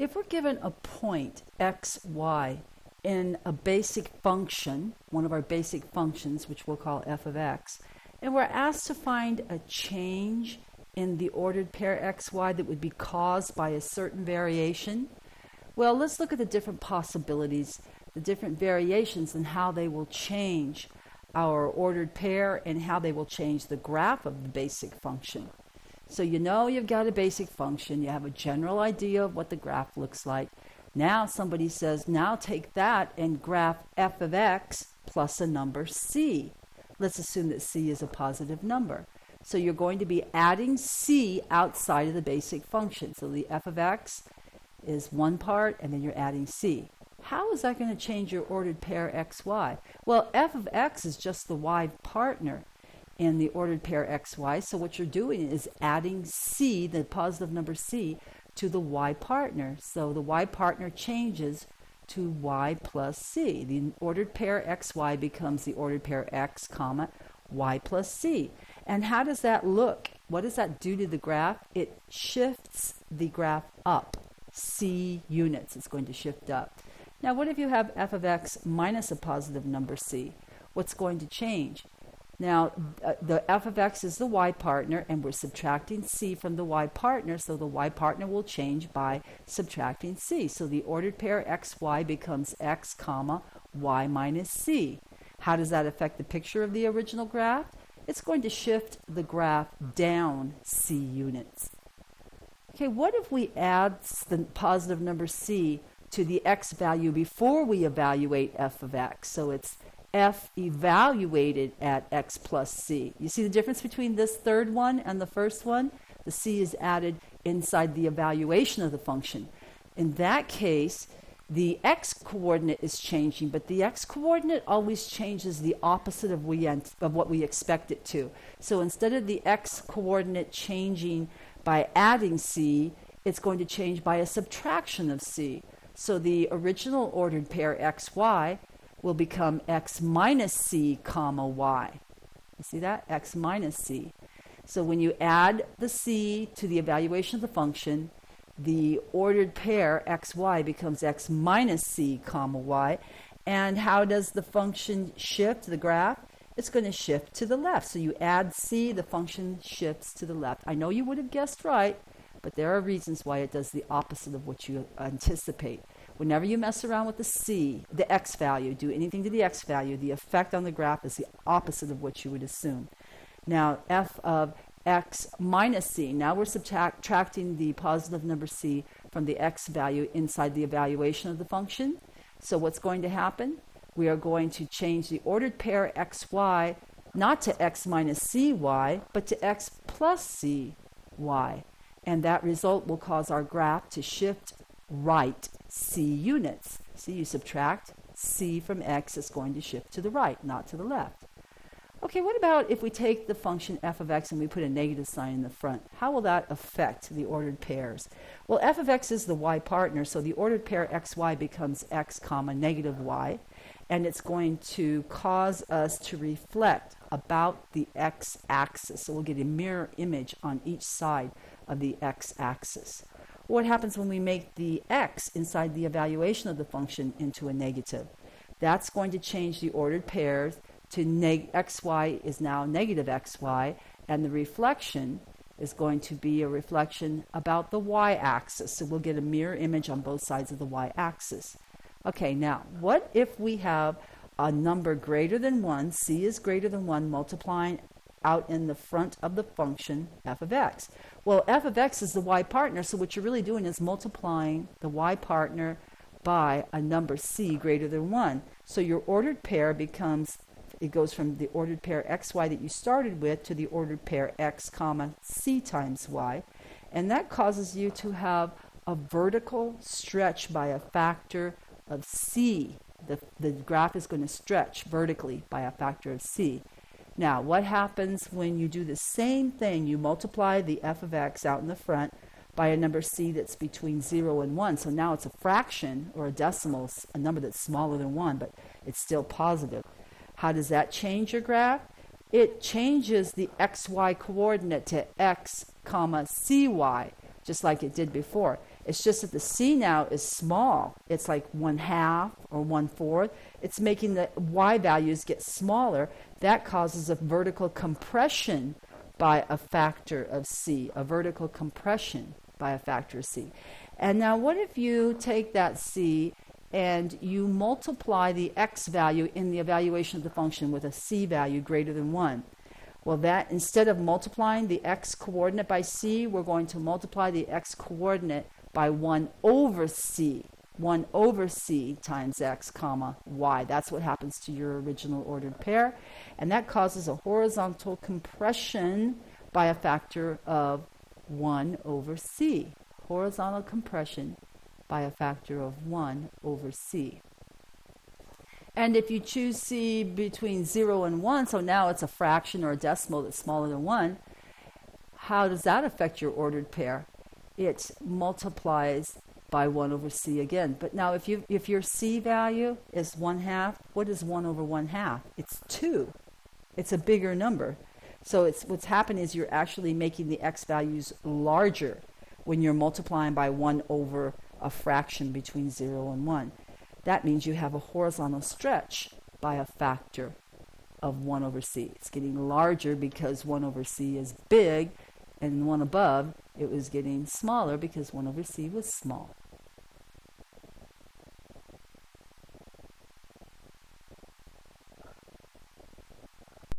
If we're given a point x, y in a basic function, one of our basic functions, which we'll call f of x, and we're asked to find a change in the ordered pair xy that would be caused by a certain variation, well, let's look at the different possibilities, the different variations, and how they will change our ordered pair and how they will change the graph of the basic function. So you know you've got a basic function, you have a general idea of what the graph looks like. Now somebody says, now take that and graph f of x plus a number c. Let's assume that c is a positive number. So you're going to be adding c outside of the basic function. So the f of x is one part, and then you're adding c. How is that going to change your ordered pair xy? Well, f of x is just the y partner in the ordered pair xy. So what you're doing is adding c, the positive number c, to the y partner. So the y partner changes to y plus c. The ordered pair xy becomes the ordered pair x, comma, y plus c. And how does that look? What does that do to the graph? It shifts the graph up. C units, it's going to shift up. Now what if you have f of x minus a positive number c? What's going to change? Now the f of x is the y partner, and we're subtracting c from the y partner, so the y partner will change by subtracting c. So the ordered pair xy becomes x, comma, y minus c. How does that affect the picture of the original graph? It's going to shift the graph down c units. Okay, what if we add the positive number c to the x value before we evaluate f of x? So it's f evaluated at x plus c. You see the difference between this third one and the first one? The c is added inside the evaluation of the function. In that case, the x-coordinate is changing, but the x-coordinate always changes the opposite of what we expect it to. So instead of the x-coordinate changing by adding c, it's going to change by a subtraction of c. So the original ordered pair xy will become x minus c, comma, y. You see that? X minus c. So when you add the c to the evaluation of the function, the ordered pair xy becomes x minus c, comma, y. And how does the function shift the graph? It's going to shift to the left. So you add c, the function shifts to the left. I know you would have guessed right, but there are reasons why it does the opposite of what you anticipate. Whenever you mess around with the c, the x value, do anything to the x value, the effect on the graph is the opposite of what you would assume. Now, f of x minus c, now we're subtracting the positive number c from the x value inside the evaluation of the function. So what's going to happen? We are going to change the ordered pair xy not to x minus cy, but to x plus cy. And that result will cause our graph to shift right c units. See, you subtract c from x, it's going to shift to the right, not to the left. Okay, what about if we take the function f of x and we put a negative sign in the front? How will that affect the ordered pairs? Well, f of x is the y partner, so the ordered pair xy becomes x, comma, negative y, and it's going to cause us to reflect about the x-axis. So we'll get a mirror image on each side of the x-axis. What happens when we make the x inside the evaluation of the function into a negative? That's going to change the ordered pairs to xy is now negative xy, and the reflection is going to be a reflection about the y-axis. So we'll get a mirror image on both sides of the y-axis. Okay, now, what if we have a number greater than 1, c is greater than 1, multiplying out in the front of the function f of x? Well, f of x is the y partner, so what you're really doing is multiplying the y partner by a number c greater than 1. So your ordered pair becomes, it goes from the ordered pair xy that you started with to the ordered pair x, comma, c times y. And that causes you to have a vertical stretch by a factor of c. The graph is going to stretch vertically by a factor of c. Now, what happens when you do the same thing? You multiply the f of x out in the front by a number c that's between 0 and 1. So now it's a fraction or a decimal, a number that's smaller than 1, but it's still positive. How does that change your graph? It changes the xy coordinate to x, comma, cy. just like it did before. It's just that the c now is small. It's like 1/2 or 1/4. It's making the y values get smaller. That causes a vertical compression by a factor of c, a vertical compression by a factor of c. And now what if you take that c and you multiply the x value in the evaluation of the function with a c value greater than 1? Well, that instead of multiplying the x coordinate by c, we're going to multiply the x coordinate by 1 over c. 1 over c times x, comma, y. That's what happens to your original ordered pair. And that causes a horizontal compression by a factor of 1 over c. Horizontal compression by a factor of 1 over c. And if you choose c between 0 and 1, so now it's a fraction or a decimal that's smaller than 1, how does that affect your ordered pair? It multiplies by 1 over c again. But now if your c value is 1/2, what is 1 over 1/2? It's 2. It's a bigger number. So what's happening is you're actually making the x values larger when you're multiplying by 1 over a fraction between 0 and 1. That means you have a horizontal stretch by a factor of 1 over c. It's getting larger because 1 over c is big, and one above, it was getting smaller because 1 over c was small.